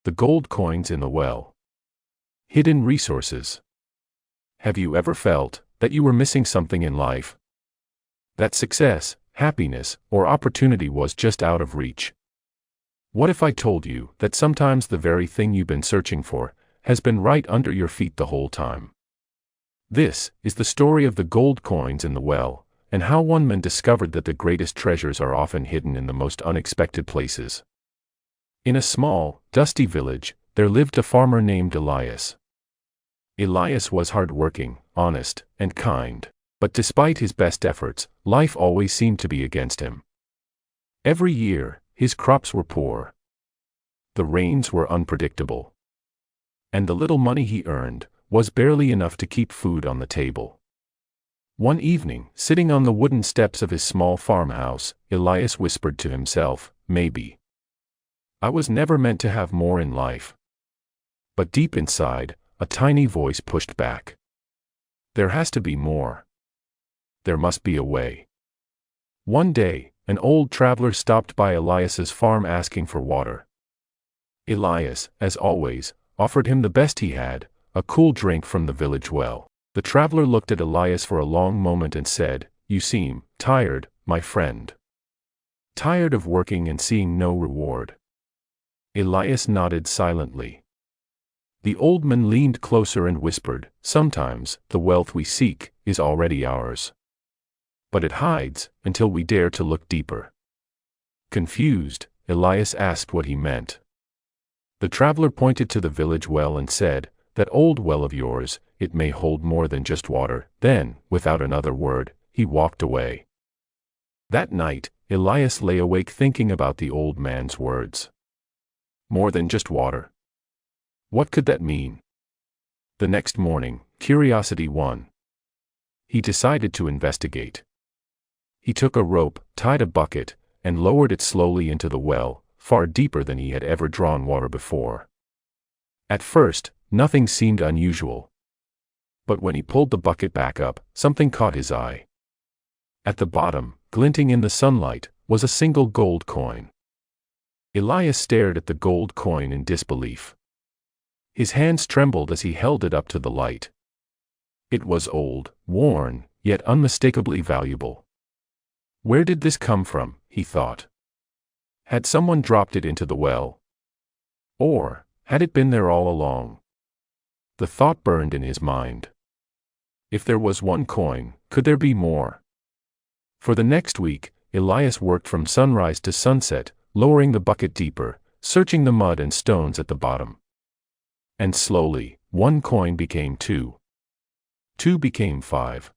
The gold coins in the well. Hidden resources. Have you ever felt that you were missing something in life? That success, happiness, or opportunity was just out of reach? What if I told you that sometimes the very thing you've been searching for has been right under your feet the whole time? This is the story of the gold coins in the well, and how one man discovered that the greatest treasures are often hidden in the most unexpected places. In a small, dusty village, there lived a farmer named Elias. Elias was hard-working, honest, and kind, but despite his best efforts, life always seemed to be against him. Every year, his crops were poor. The rains were unpredictable. And the little money he earned was barely enough to keep food on the table. One evening, sitting on the wooden steps of his small farmhouse, Elias whispered to himself, "Maybe I was never meant to have more in life." But deep inside, a tiny voice pushed back. There has to be more. There must be a way. One day, an old traveler stopped by Elias's farm asking for water. Elias, as always, offered him the best he had, a cool drink from the village well. The traveler looked at Elias for a long moment and said, "You seem tired, my friend. Tired of working and seeing no reward." Elias nodded silently. The old man leaned closer and whispered, "Sometimes, the wealth we seek is already ours. But it hides until we dare to look deeper." Confused, Elias asked what he meant. The traveler pointed to the village well and said, "That old well of yours, it may hold more than just water." Then, without another word, he walked away. That night, Elias lay awake thinking about the old man's words. More than just water. What could that mean? The next morning, curiosity won. He decided to investigate. He took a rope, tied a bucket, and lowered it slowly into the well, far deeper than he had ever drawn water before. At first, nothing seemed unusual. But when he pulled the bucket back up, something caught his eye. At the bottom, glinting in the sunlight, was a single gold coin. Elias stared at the gold coin in disbelief. His hands trembled as he held it up to the light. It was old, worn, yet unmistakably valuable. Where did this come from, he thought. Had someone dropped it into the well? Or had it been there all along? The thought burned in his mind. If there was one coin, could there be more? For the next week, Elias worked from sunrise to sunset, lowering the bucket deeper, searching the mud and stones at the bottom. And slowly, one coin became two. Two became five.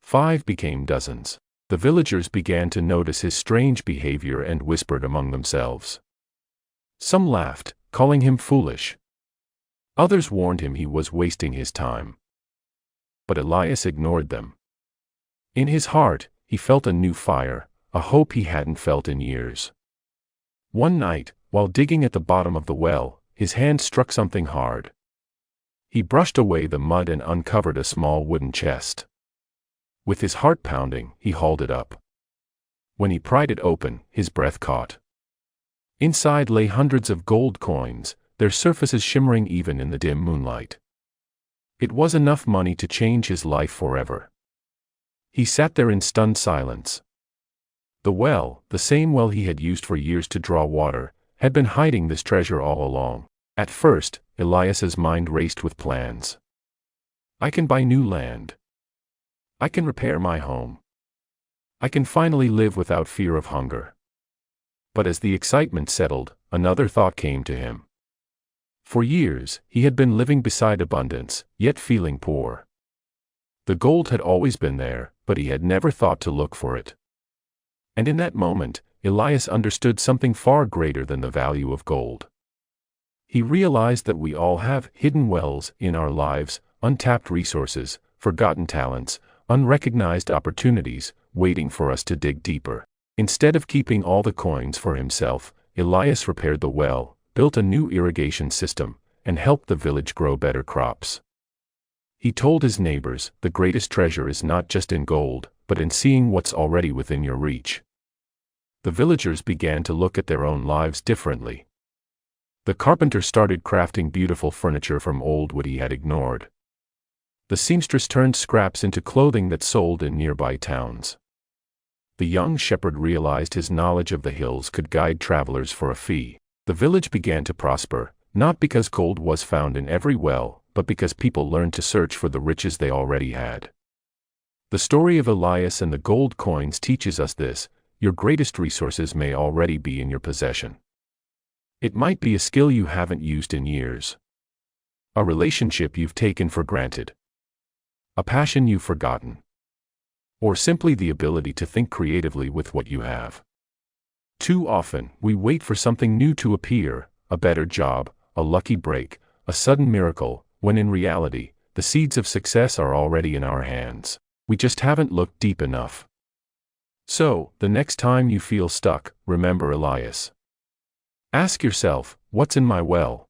Five became dozens. The villagers began to notice his strange behavior and whispered among themselves. Some laughed, calling him foolish. Others warned him he was wasting his time. But Elias ignored them. In his heart, he felt a new fire, a hope he hadn't felt in years. One night, while digging at the bottom of the well, his hand struck something hard. He brushed away the mud and uncovered a small wooden chest. With his heart pounding, he hauled it up. When he pried it open, his breath caught. Inside lay hundreds of gold coins, their surfaces shimmering even in the dim moonlight. It was enough money to change his life forever. He sat there in stunned silence. The well, the same well he had used for years to draw water, had been hiding this treasure all along. At first, Elias's mind raced with plans. I can buy new land. I can repair my home. I can finally live without fear of hunger. But as the excitement settled, another thought came to him. For years, he had been living beside abundance, yet feeling poor. The gold had always been there, but he had never thought to look for it. And in that moment, Elias understood something far greater than the value of gold. He realized that we all have hidden wells in our lives, untapped resources, forgotten talents, unrecognized opportunities, waiting for us to dig deeper. Instead of keeping all the coins for himself, Elias repaired the well, built a new irrigation system, and helped the village grow better crops. He told his neighbors, the greatest treasure is not just in gold, but in seeing what's already within your reach. The villagers began to look at their own lives differently. The carpenter started crafting beautiful furniture from old wood he had ignored. The seamstress turned scraps into clothing that sold in nearby towns. The young shepherd realized his knowledge of the hills could guide travelers for a fee. The village began to prosper, not because gold was found in every well, but because people learned to search for the riches they already had. The story of Elias and the gold coins teaches us this: your greatest resources may already be in your possession. It might be a skill you haven't used in years, a relationship you've taken for granted, a passion you've forgotten, or simply the ability to think creatively with what you have. Too often, we wait for something new to appear, a better job, a lucky break, a sudden miracle, when in reality, the seeds of success are already in our hands. We just haven't looked deep enough. So, the next time you feel stuck, remember Elias. Ask yourself, what's in my well?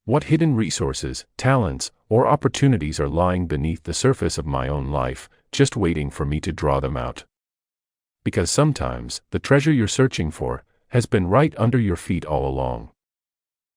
What hidden resources, talents, or opportunities are lying beneath the surface of my own life, just waiting for me to draw them out? Because sometimes, the treasure you're searching for has been right under your feet all along.